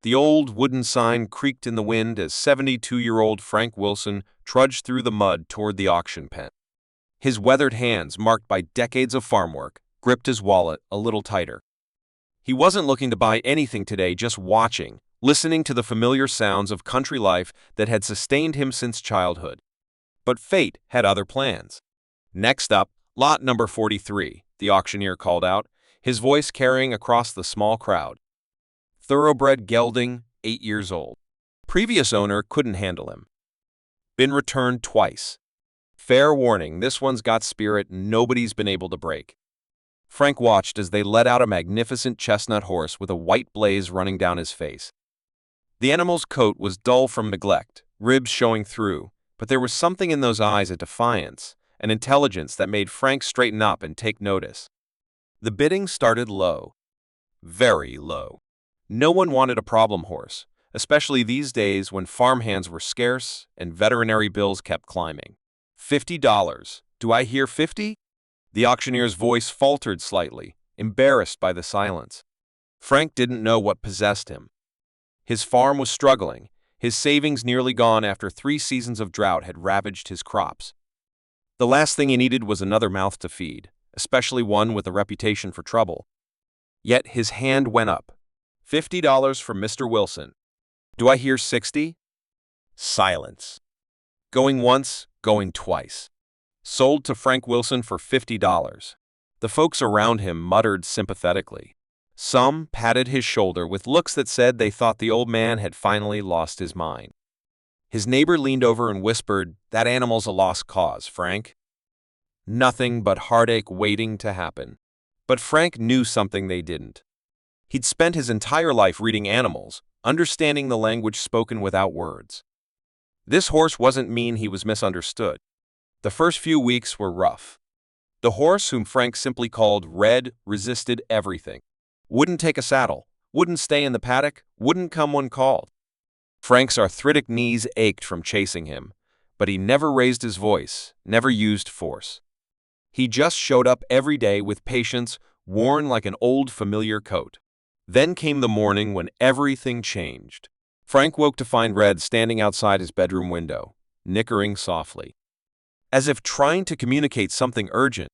The old wooden sign creaked in the wind as 72-year-old Frank Wilson trudged through the mud toward the auction pen. His weathered hands, marked by decades of farm work, gripped his wallet a little tighter. He wasn't looking to buy anything today, just watching, listening to the familiar sounds of country life that had sustained him since childhood. But fate had other plans. "Next up, lot number 43, the auctioneer called out, his voice carrying across the small crowd. Thoroughbred gelding, 8 years old. Previous owner couldn't handle him. Been returned twice. Fair warning, this one's got spirit nobody's been able to break." Frank watched as they let out a magnificent chestnut horse with a white blaze running down his face. The animal's coat was dull from neglect, ribs showing through, but there was something in those eyes of defiance, an intelligence that made Frank straighten up and take notice. The bidding started low. Very low. No one wanted a problem horse, especially these days when farmhands were scarce and veterinary bills kept climbing. $50. Do I hear 50? The auctioneer's voice faltered slightly, embarrassed by the silence. Frank didn't know what possessed him. His farm was struggling, his savings nearly gone after 3 seasons of drought had ravaged his crops. The last thing he needed was another mouth to feed, especially one with a reputation for trouble. Yet his hand went up. $50 from Mr. Wilson. Do I hear 60? Silence. Going once, going twice. Sold to Frank Wilson for $50. The folks around him muttered sympathetically. Some patted his shoulder with looks that said they thought the old man had finally lost his mind. His neighbor leaned over and whispered, "That animal's a lost cause, Frank." Nothing but heartache waiting to happen. But Frank knew something they didn't. He'd spent his entire life reading animals, understanding the language spoken without words. This horse wasn't mean he was misunderstood. The first few weeks were rough. The horse, whom Frank simply called Red, resisted everything. Wouldn't take a saddle, wouldn't stay in the paddock, wouldn't come when called. Frank's arthritic knees ached from chasing him, but he never raised his voice, never used force. He just showed up every day with patience, worn like an old familiar coat. Then came the morning when everything changed. Frank woke to find Red standing outside his bedroom window, nickering softly, as if trying to communicate something urgent.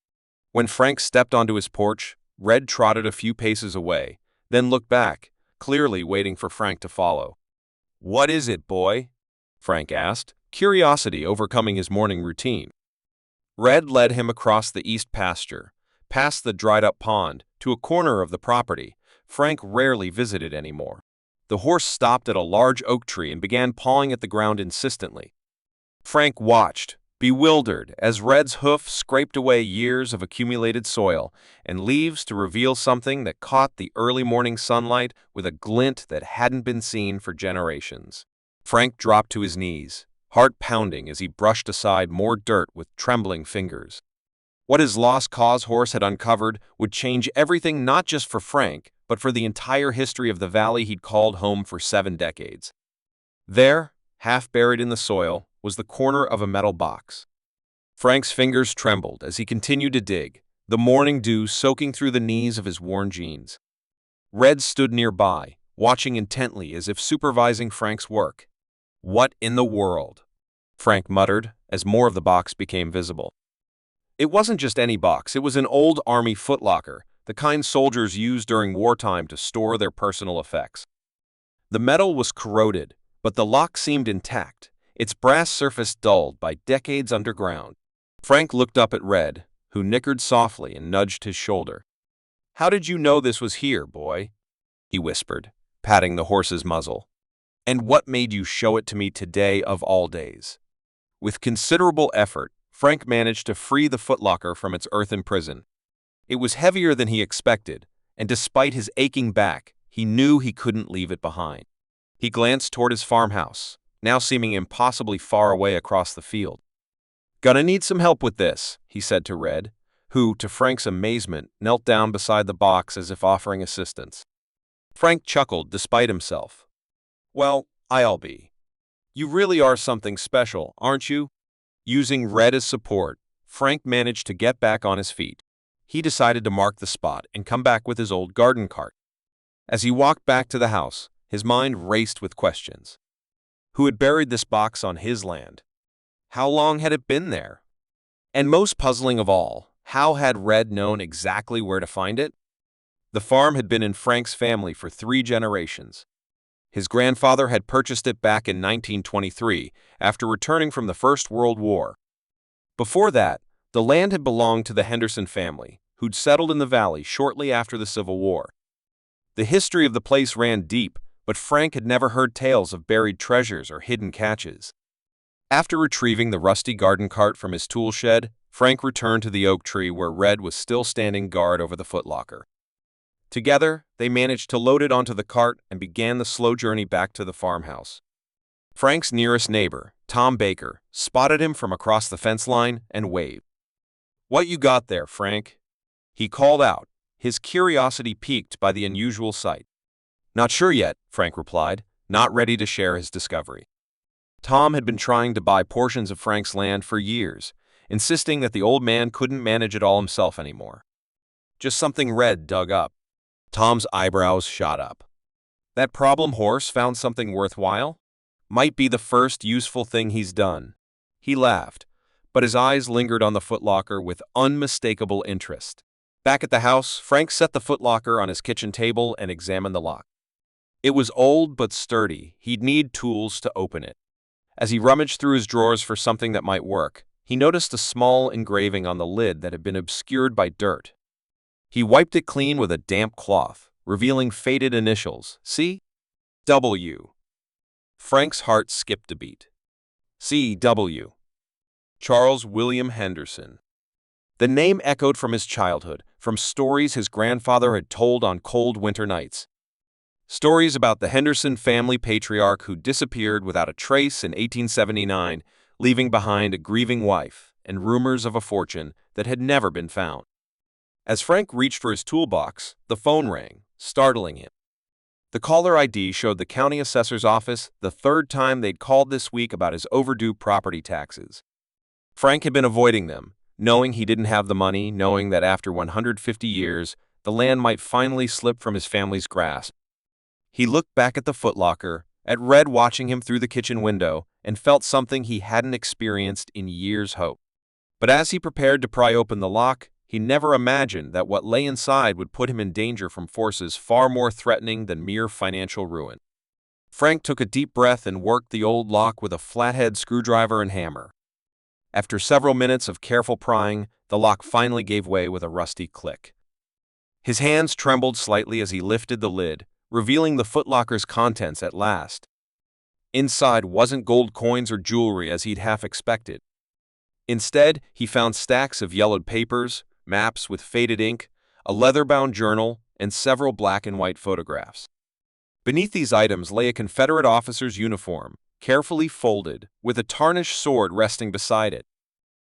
When Frank stepped onto his porch, Red trotted a few paces away, then looked back, clearly waiting for Frank to follow. "What is it, boy?" Frank asked, curiosity overcoming his morning routine. Red led him across the east pasture, past the dried-up pond, to a corner of the property Frank rarely visited anymore. The horse stopped at a large oak tree and began pawing at the ground insistently. Frank watched, bewildered, as Red's hoof scraped away years of accumulated soil and leaves to reveal something that caught the early morning sunlight with a glint that hadn't been seen for generations. Frank dropped to his knees, heart pounding as he brushed aside more dirt with trembling fingers. What his lost cause horse had uncovered would change everything, not just for Frank, but for the entire history of the valley he'd called home for 7 decades. There, half buried in the soil, was the corner of a metal box. Frank's fingers trembled as he continued to dig, the morning dew soaking through the knees of his worn jeans. Red stood nearby, watching intently as if supervising Frank's work. "What in the world?" Frank muttered as more of the box became visible. It wasn't just any box, it was an old army footlocker, the kind soldiers used during wartime to store their personal effects. The metal was corroded, but the lock seemed intact, its brass surface dulled by decades underground. Frank looked up at Red, who nickered softly and nudged his shoulder. "How did you know this was here, boy?" he whispered, patting the horse's muzzle. "And what made you show it to me today of all days?" With considerable effort, Frank managed to free the footlocker from its earthen prison. It was heavier than he expected, and despite his aching back, he knew he couldn't leave it behind. He glanced toward his farmhouse, now seeming impossibly far away across the field. "Gonna need some help with this," he said to Red, who, to Frank's amazement, knelt down beside the box as if offering assistance. Frank chuckled despite himself. "Well, I'll be. You really are something special, aren't you?" Using Red as support, Frank managed to get back on his feet. He decided to mark the spot and come back with his old garden cart. As he walked back to the house, His mind raced with questions. Who had buried this box on his land? How long had it been there? And most puzzling of all, how had Red known exactly where to find it? The farm had been in Frank's family for 3 generations. His grandfather had purchased it back in 1923 after returning from the First World War. Before that, the land had belonged to the Henderson family, who'd settled in the valley shortly after the Civil War. The history of the place ran deep, but Frank had never heard tales of buried treasures or hidden catches. After retrieving the rusty garden cart from his tool shed, Frank returned to the oak tree where Red was still standing guard over the footlocker. Together, they managed to load it onto the cart and began the slow journey back to the farmhouse. Frank's nearest neighbor, Tom Baker, spotted him from across the fence line and waved. "What you got there, Frank?" he called out, his curiosity piqued by the unusual sight. "Not sure yet," Frank replied, not ready to share his discovery. Tom had been trying to buy portions of Frank's land for years, insisting that the old man couldn't manage it all himself anymore. "Just something Red dug up." Tom's eyebrows shot up. "That problem horse found something worthwhile? Might be the first useful thing he's done." He laughed, but his eyes lingered on the footlocker with unmistakable interest. Back at the house, Frank set the footlocker on his kitchen table and examined the lock. It was old but sturdy. He'd need tools to open it. As he rummaged through his drawers for something that might work, he noticed a small engraving on the lid that had been obscured by dirt. He wiped it clean with a damp cloth, revealing faded initials, C.W. Frank's heart skipped a beat. C.W. Charles William Henderson. The name echoed from his childhood, from stories his grandfather had told on cold winter nights. Stories about the Henderson family patriarch who disappeared without a trace in 1879, leaving behind a grieving wife and rumors of a fortune that had never been found. As Frank reached for his toolbox, the phone rang, startling him. The caller ID showed the county assessor's office, the 3rd time they'd called this week about his overdue property taxes. Frank had been avoiding them, knowing he didn't have the money, knowing that after 150 years, the land might finally slip from his family's grasp. He looked back at the footlocker, at Red watching him through the kitchen window, and felt something he hadn't experienced in years' hope. But as he prepared to pry open the lock, he never imagined that what lay inside would put him in danger from forces far more threatening than mere financial ruin. Frank took a deep breath and worked the old lock with a flathead screwdriver and hammer. After several minutes of careful prying, the lock finally gave way with a rusty click. His hands trembled slightly as he lifted the lid, revealing the footlocker's contents at last. Inside wasn't gold coins or jewelry as he'd half expected. Instead, he found stacks of yellowed papers, maps with faded ink, a leather-bound journal, and several black and white photographs. Beneath these items lay a Confederate officer's uniform, carefully folded, with a tarnished sword resting beside it.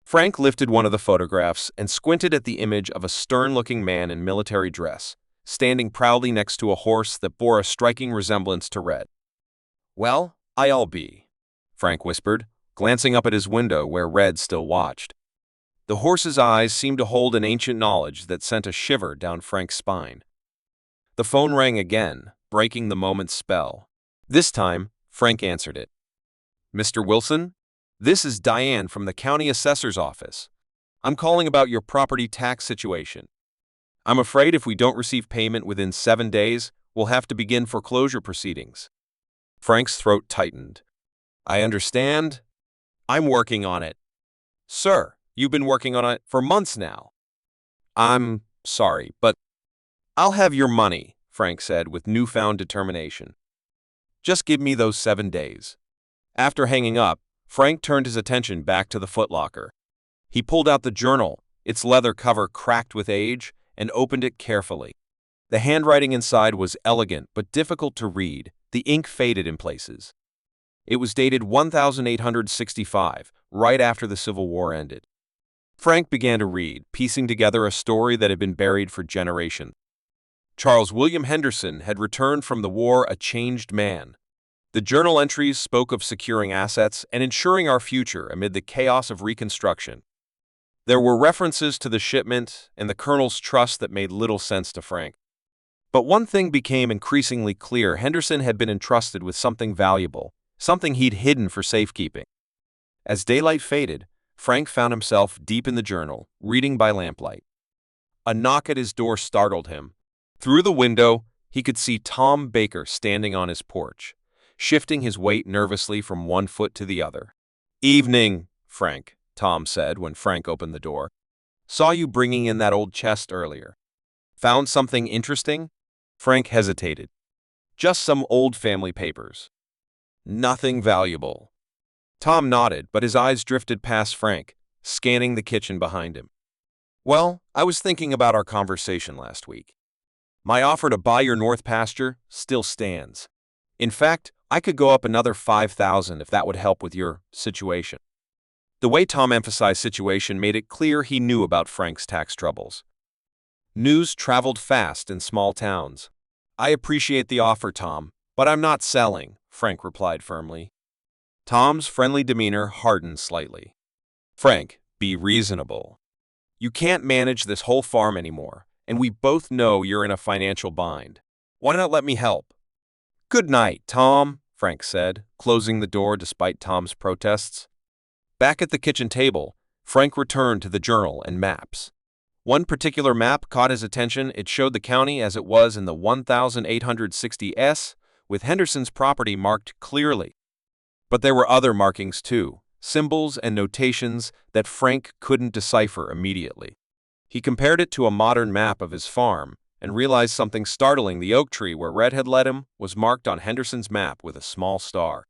Frank lifted one of the photographs and squinted at the image of a stern-looking man in military dress, standing proudly next to a horse that bore a striking resemblance to Red. "Well, I'll be," Frank whispered, glancing up at his window where Red still watched. The horse's eyes seemed to hold an ancient knowledge that sent a shiver down Frank's spine. The phone rang again, breaking the moment's spell. This time, Frank answered it. "Mr. Wilson? This is Diane from the county assessor's office. I'm calling about your property tax situation. I'm afraid if we don't receive payment within 7 days, we'll have to begin foreclosure proceedings." Frank's throat tightened. "I understand. I'm working on it." "Sir, you've been working on it for months now." "I'm sorry, but I'll have your money," Frank said with newfound determination. "Just give me those 7 days." After hanging up, Frank turned his attention back to the footlocker. He pulled out the journal, its leather cover cracked with age, and opened it carefully. The handwriting inside was elegant but difficult to read, the ink faded in places. It was dated 1865, right after the Civil War ended. Frank began to read, piecing together a story that had been buried for generations. Charles William Henderson had returned from the war a changed man. The journal entries spoke of securing assets and ensuring our future amid the chaos of Reconstruction. There were references to the shipment and the colonel's trust that made little sense to Frank. But one thing became increasingly clear: Henderson had been entrusted with something valuable, something he'd hidden for safekeeping. As daylight faded, Frank found himself deep in the journal, reading by lamplight. A knock at his door startled him. Through the window, he could see Tom Baker standing on his porch, shifting his weight nervously from one foot to the other. "Evening, Frank," Tom said when Frank opened the door. "Saw you bringing in that old chest earlier. Found something interesting?" Frank hesitated. "Just some old family papers. Nothing valuable." Tom nodded, but his eyes drifted past Frank, scanning the kitchen behind him. "Well, I was thinking about our conversation last week. My offer to buy your north pasture still stands. In fact, I could go up another 5,000 if that would help with your situation." The way Tom emphasized situation made it clear he knew about Frank's tax troubles. News traveled fast in small towns. "I appreciate the offer, Tom, but I'm not selling," Frank replied firmly. Tom's friendly demeanor hardened slightly. "Frank, be reasonable. You can't manage this whole farm anymore, and we both know you're in a financial bind. Why not let me help?" "Good night, Tom," Frank said, closing the door despite Tom's protests. Back at the kitchen table, Frank returned to the journal and maps. One particular map caught his attention. It showed the county as it was in the 1860s, with Henderson's property marked clearly. But there were other markings too, symbols and notations that Frank couldn't decipher immediately. He compared it to a modern map of his farm and realized something startling: the oak tree where Red had led him was marked on Henderson's map with a small star.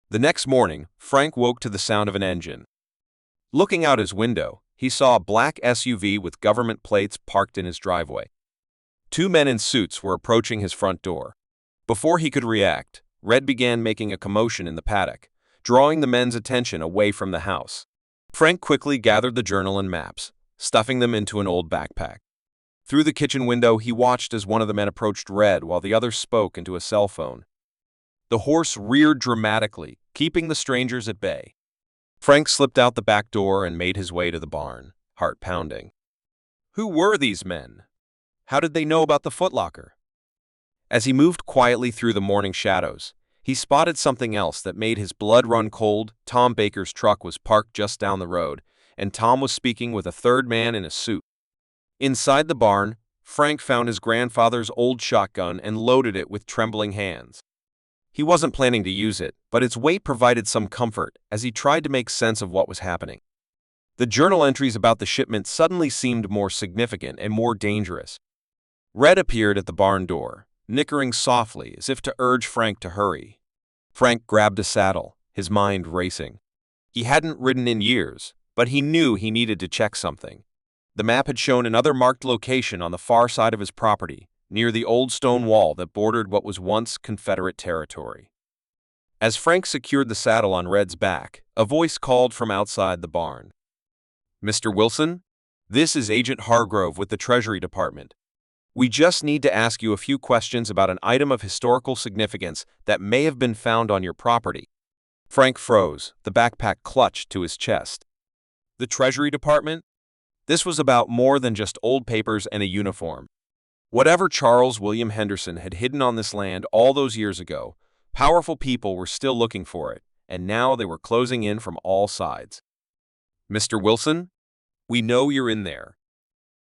The next morning, Frank woke to the sound of an engine. Looking out his window, he saw a black SUV with government plates parked in his driveway. Two men in suits were approaching his front door. Before he could react, Red began making a commotion in the paddock, drawing the men's attention away from the house. Frank quickly gathered the journal and maps, stuffing them into an old backpack. Through the kitchen window, he watched as one of the men approached Red while the other spoke into a cell phone. The horse reared dramatically, keeping the strangers at bay. Frank slipped out the back door and made his way to the barn, heart pounding. Who were these men? How did they know about the footlocker? As he moved quietly through the morning shadows, he spotted something else that made his blood run cold. Tom Baker's truck was parked just down the road, and Tom was speaking with a third man in a suit. Inside the barn, Frank found his grandfather's old shotgun and loaded it with trembling hands. He wasn't planning to use it, but its weight provided some comfort as he tried to make sense of what was happening. The journal entries about the shipment suddenly seemed more significant and more dangerous. Red appeared at the barn door, nickering softly as if to urge Frank to hurry. Frank grabbed a saddle, his mind racing. He hadn't ridden in years, but he knew he needed to check something. The map had shown another marked location on the far side of his property, near the old stone wall that bordered what was once Confederate territory. As Frank secured the saddle on Red's back, a voice called from outside the barn. "Mr. Wilson? This is Agent Hargrove with the Treasury Department. We just need to ask you a few questions about an item of historical significance that may have been found on your property." Frank froze, the backpack clutched to his chest. The Treasury Department? This was about more than just old papers and a uniform. Whatever Charles William Henderson had hidden on this land all those years ago, powerful people were still looking for it, and now they were closing in from all sides. "Mr. Wilson, we know you're in there."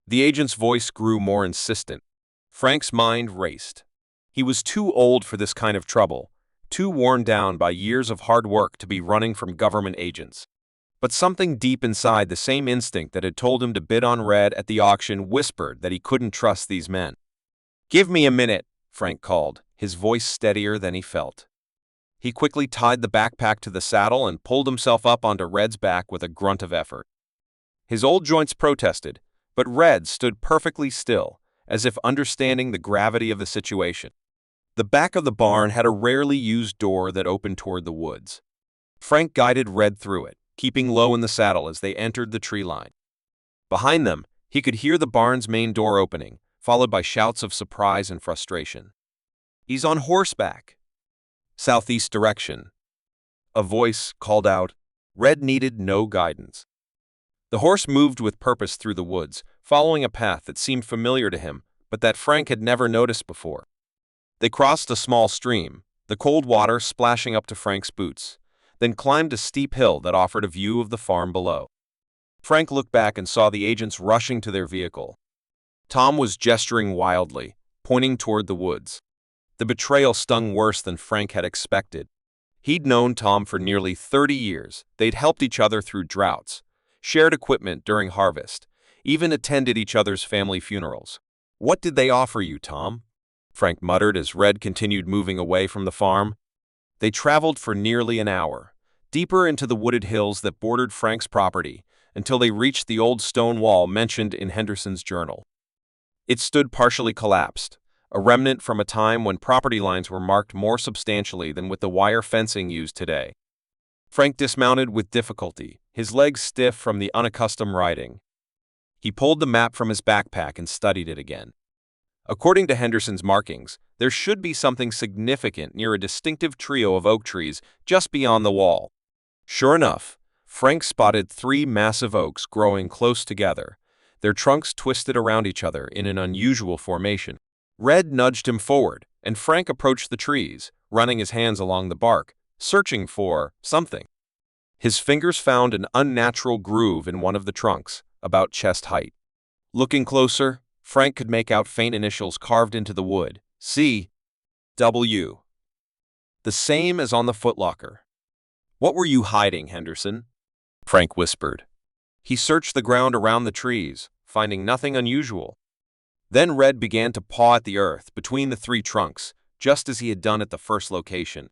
The agent's voice grew more insistent. Frank's mind raced. He was too old for this kind of trouble, too worn down by years of hard work to be running from government agents. But something deep inside, the same instinct that had told him to bid on Red at the auction, whispered that he couldn't trust these men. "Give me a minute," Frank called, his voice steadier than he felt. He quickly tied the backpack to the saddle and pulled himself up onto Red's back with a grunt of effort. His old joints protested, but Red stood perfectly still, as if understanding the gravity of the situation. The back of the barn had a rarely used door that opened toward the woods. Frank guided Red through it, keeping low in the saddle as they entered the tree line. Behind them, he could hear the barn's main door opening, followed by shouts of surprise and frustration. "He's on horseback." "Southeast direction," a voice called out. Red needed no guidance. The horse moved with purpose through the woods, following a path that seemed familiar to him, but that Frank had never noticed before. They crossed a small stream, the cold water splashing up to Frank's boots, then climbed a steep hill that offered a view of the farm below. Frank looked back and saw the agents rushing to their vehicle. Tom was gesturing wildly, pointing toward the woods. The betrayal stung worse than Frank had expected. He'd known Tom for nearly 30 years. They'd helped each other through droughts, shared equipment during harvest, even attended each other's family funerals. "What did they offer you, Tom?" Frank muttered as Red continued moving away from the farm. They traveled for nearly an hour, deeper into the wooded hills that bordered Frank's property, until they reached the old stone wall mentioned in Henderson's journal. It stood partially collapsed, a remnant from a time when property lines were marked more substantially than with the wire fencing used today. Frank dismounted with difficulty, his legs stiff from the unaccustomed riding. He pulled the map from his backpack and studied it again. According to Henderson's markings, there should be something significant near a distinctive trio of oak trees just beyond the wall. Sure enough, Frank spotted 3 massive oaks growing close together, their trunks twisted around each other in an unusual formation. Red nudged him forward, and Frank approached the trees, running his hands along the bark, searching for something. His fingers found an unnatural groove in one of the trunks, about chest height. Looking closer, Frank could make out faint initials carved into the wood, C.W. The same as on the footlocker. "What were you hiding, Henderson?" Frank whispered. He searched the ground around the trees, finding nothing unusual. Then Red began to paw at the earth between the 3 trunks, just as he had done at the first location.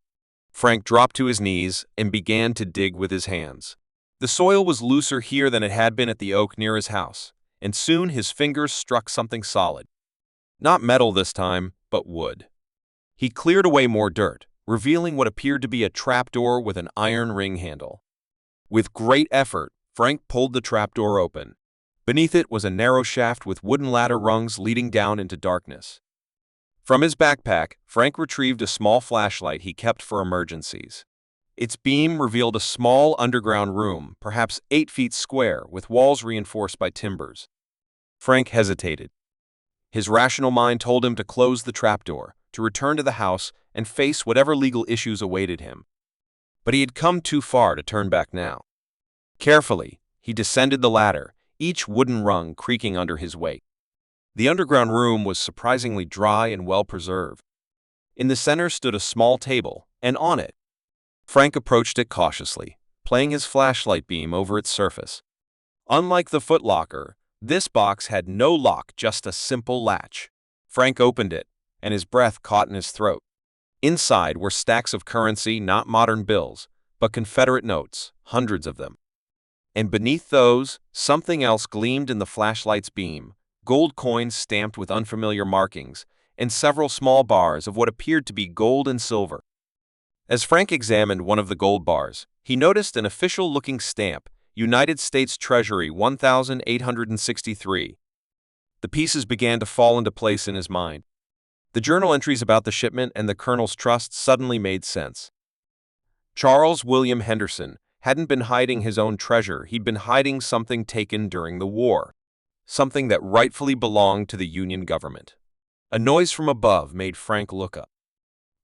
Frank dropped to his knees and began to dig with his hands. The soil was looser here than it had been at the oak near his house, and soon his fingers struck something solid. Not metal this time, but wood. He cleared away more dirt, revealing what appeared to be a trapdoor with an iron ring handle. With great effort, Frank pulled the trapdoor open. Beneath it was a narrow shaft with wooden ladder rungs leading down into darkness. From his backpack, Frank retrieved a small flashlight he kept for emergencies. Its beam revealed a small underground room, perhaps 8 feet square, with walls reinforced by timbers. Frank hesitated. His rational mind told him to close the trapdoor, to return to the house, and face whatever legal issues awaited him. But he had come too far to turn back now. Carefully, he descended the ladder, each wooden rung creaking under his weight. The underground room was surprisingly dry and well-preserved. In the center stood a small table, and on it, Frank approached it cautiously, playing his flashlight beam over its surface. Unlike the footlocker, this box had no lock, just a simple latch. Frank opened it, and his breath caught in his throat. Inside were stacks of currency, not modern bills, but Confederate notes, hundreds of them. And beneath those, something else gleamed in the flashlight's beam, gold coins stamped with unfamiliar markings, and several small bars of what appeared to be gold and silver. As Frank examined one of the gold bars, he noticed an official-looking stamp, United States Treasury 1863. The pieces began to fall into place in his mind. The journal entries about the shipment and the Colonel's trust suddenly made sense. Charles William Henderson hadn't been hiding his own treasure, he'd been hiding something taken during the war. Something that rightfully belonged to the Union government. A noise from above made Frank look up.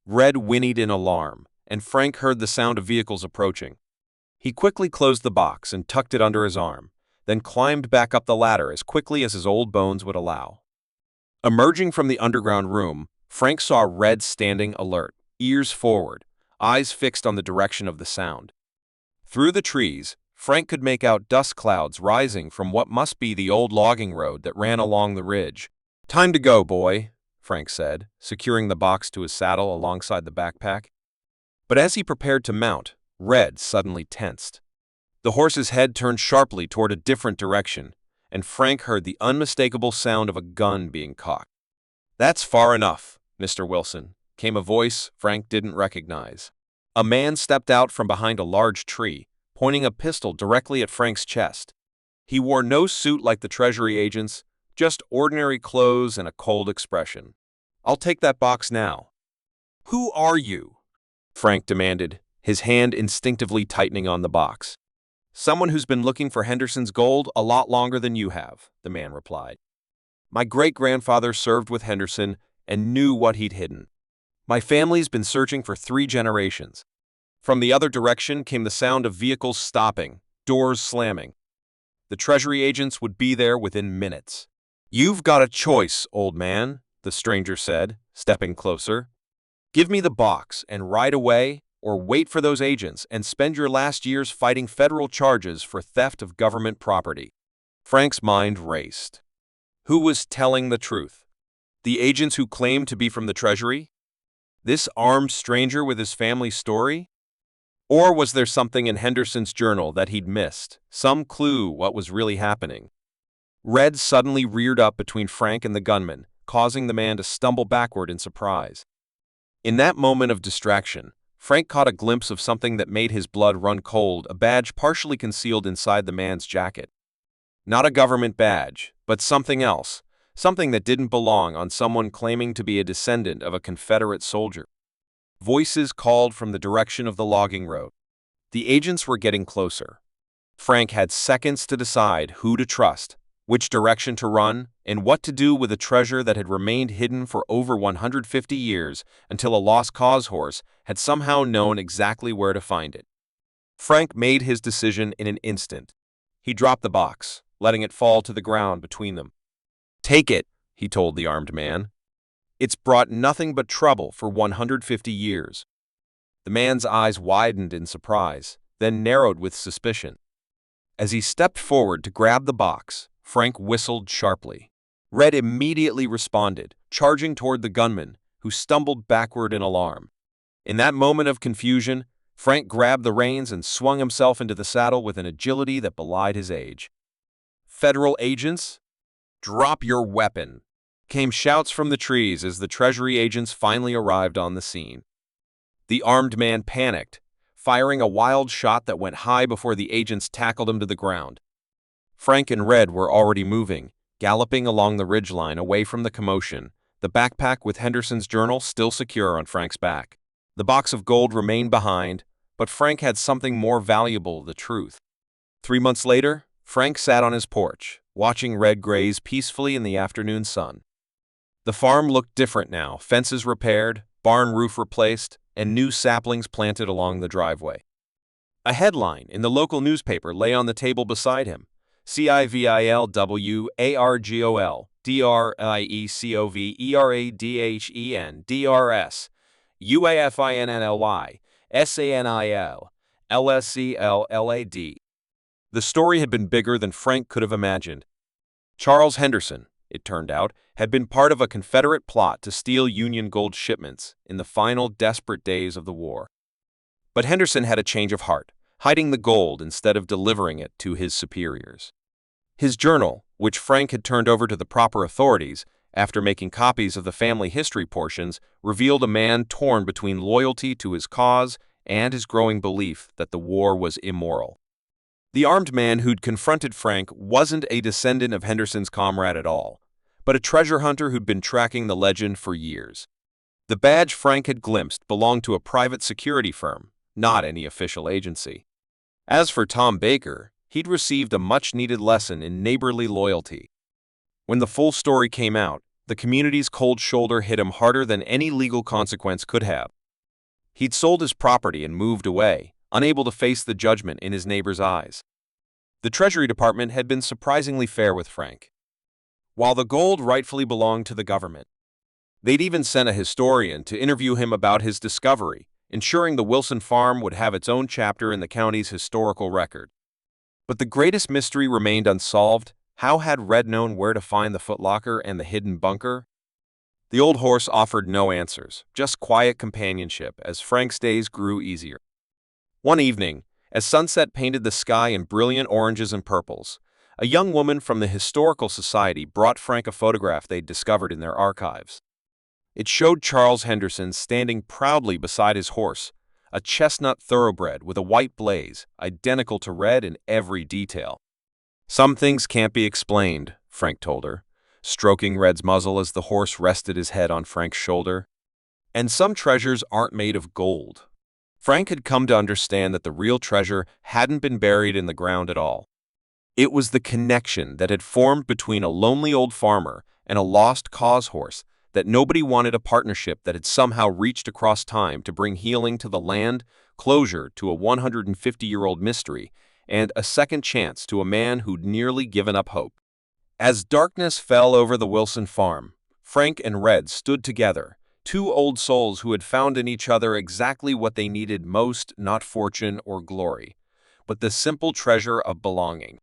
Red whinnied in alarm, and Frank heard the sound of vehicles approaching. He quickly closed the box and tucked it under his arm, then climbed back up the ladder as quickly as his old bones would allow. Emerging from the underground room, Frank saw Red standing alert, ears forward, eyes fixed on the direction of the sound. Through the trees, Frank could make out dust clouds rising from what must be the old logging road that ran along the ridge. "Time to go, boy," Frank said, securing the box to his saddle alongside the backpack. But as he prepared to mount, Red suddenly tensed. The horse's head turned sharply toward a different direction, and Frank heard the unmistakable sound of a gun being cocked. "That's far enough, Mr. Wilson," came a voice Frank didn't recognize. A man stepped out from behind a large tree, pointing a pistol directly at Frank's chest. He wore no suit like the Treasury agents, just ordinary clothes and a cold expression. "I'll take that box now." "Who are you?" Frank demanded, his hand instinctively tightening on the box. "Someone who's been looking for Henderson's gold a lot longer than you have," the man replied. My great-grandfather served with Henderson and knew what he'd hidden. My family's been searching for 3 generations. From the other direction came the sound of vehicles stopping, doors slamming. The Treasury agents would be there within minutes. "You've got a choice, old man," the stranger said, stepping closer. "Give me the box and ride away, or wait for those agents and spend your last years fighting federal charges for theft of government property." Frank's mind raced. Who was telling the truth? The agents who claimed to be from the Treasury? This armed stranger with his family story? Or was there something in Henderson's journal that he'd missed, some clue what was really happening? Red suddenly reared up between Frank and the gunman, causing the man to stumble backward in surprise. In that moment of distraction, Frank caught a glimpse of something that made his blood run cold, a badge partially concealed inside the man's jacket. Not a government badge, but something else, something that didn't belong on someone claiming to be a descendant of a Confederate soldier. Voices called from the direction of the logging road. The agents were getting closer. Frank had seconds to decide who to trust, which direction to run, and what to do with a treasure that had remained hidden for over 150 years until a lost cause horse had somehow known exactly where to find it. Frank made his decision in an instant. He dropped the box, letting it fall to the ground between them. "Take it," he told the armed man. "It's brought nothing but trouble for 150 years. The man's eyes widened in surprise, then narrowed with suspicion. As he stepped forward to grab the box, Frank whistled sharply. Red immediately responded, charging toward the gunman, who stumbled backward in alarm. In that moment of confusion, Frank grabbed the reins and swung himself into the saddle with an agility that belied his age. "Federal agents? Drop your weapon!" came shouts from the trees as the Treasury agents finally arrived on the scene. The armed man panicked, firing a wild shot that went high before the agents tackled him to the ground. Frank and Red were already moving, galloping along the ridgeline away from the commotion, the backpack with Henderson's journal still secure on Frank's back. The box of gold remained behind, but Frank had something more valuable, the truth. 3 months later, Frank sat on his porch, watching Red graze peacefully in the afternoon sun. The farm looked different now, fences repaired, barn roof replaced, and new saplings planted along the driveway. A headline in the local newspaper lay on the table beside him. CIVILWARGOL DRIECOVERADHEN DRS UAFINNLY SANIL LSCLLAD. The story had been bigger than Frank could have imagined. Charles Henderson, it turned out, had been part of a Confederate plot to steal Union gold shipments in the final desperate days of the war. But Henderson had a change of heart, hiding the gold instead of delivering it to his superiors. His journal, which Frank had turned over to the proper authorities after making copies of the family history portions, revealed a man torn between loyalty to his cause and his growing belief that the war was immoral. The armed man who'd confronted Frank wasn't a descendant of Henderson's comrade at all, but a treasure hunter who'd been tracking the legend for years. The badge Frank had glimpsed belonged to a private security firm, not any official agency. As for Tom Baker, he'd received a much-needed lesson in neighborly loyalty. When the full story came out, the community's cold shoulder hit him harder than any legal consequence could have. He'd sold his property and moved away, unable to face the judgment in his neighbor's eyes. The Treasury Department had been surprisingly fair with Frank. While the gold rightfully belonged to the government, they'd even sent a historian to interview him about his discovery, ensuring the Wilson farm would have its own chapter in the county's historical record. But the greatest mystery remained unsolved. How had Red known where to find the footlocker and the hidden bunker? The old horse offered no answers, just quiet companionship as Frank's days grew easier. One evening, as sunset painted the sky in brilliant oranges and purples, a young woman from the Historical Society brought Frank a photograph they'd discovered in their archives. It showed Charles Henderson standing proudly beside his horse, a chestnut thoroughbred with a white blaze, identical to Red in every detail. "Some things can't be explained," Frank told her, stroking Red's muzzle as the horse rested his head on Frank's shoulder. "And some treasures aren't made of gold." Frank had come to understand that the real treasure hadn't been buried in the ground at all. It was the connection that had formed between a lonely old farmer and a lost cause horse, that nobody wanted a partnership that had somehow reached across time to bring healing to the land, closure to a 150-year-old mystery, and a second chance to a man who'd nearly given up hope. As darkness fell over the Wilson farm, Frank and Red stood together, two old souls who had found in each other exactly what they needed most, not fortune or glory, but the simple treasure of belonging.